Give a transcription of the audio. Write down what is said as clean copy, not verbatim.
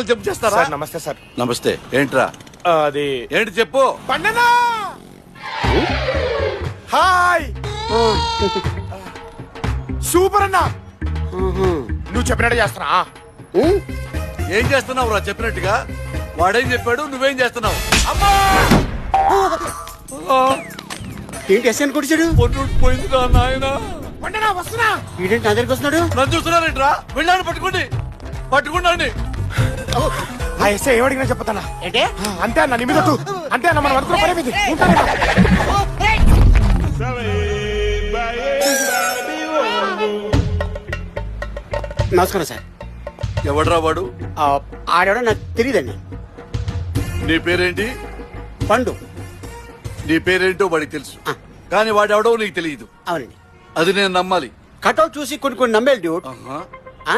Jump చేస్తారా? Sir నమస్తే sir. నమస్తే. ఏంట్రా అది ఏంటి చెప్పు. పండనా హాయ్ సూపర్ అన్నా. నువ్వు చెప్పినట్టు చేస్తున్నా. ఏం చేస్తున్నావు రా చెప్పినట్టుగా? వాడేం చెప్పాడు, నువ్వేం చేస్తున్నావు? అమ్మా ఏంటి ఎస్ఎన్ కొడిచాడు? పొన్ను పోయిందిరా నాయన. పండనా వస్తున్నా. ఈడేంటి నా దగ్గరికి వస్తున్నాడు? నన్ను చూస్తున్నారేంట్రా? వెళ్ళాను పట్టుకోండి పట్టుకున్నాండి. ఆ ఎస్ఐ ఏమడిగినా చెప్పతానా? ఏంటే అంతే అన్న నీ మీద ఒట్టు. అంతే అన్న మనం అనుకున్న పని మీద ఉంటానన్నా. నమస్కారం సార్. ఎవడ్రా వాడు? ఆడేవడో నాకు తెలియదండి. నీ పేరేంటి? పండు. నీ పేరేంటో వాడికి తెలుసు, కానీ వాడెవడో నీకు తెలియదు. అవునండి. అది నేను నమ్మాలి. కటౌట్ చూసి కొన్ని నమ్మేది డ్యూట్. ఆహా. ఆ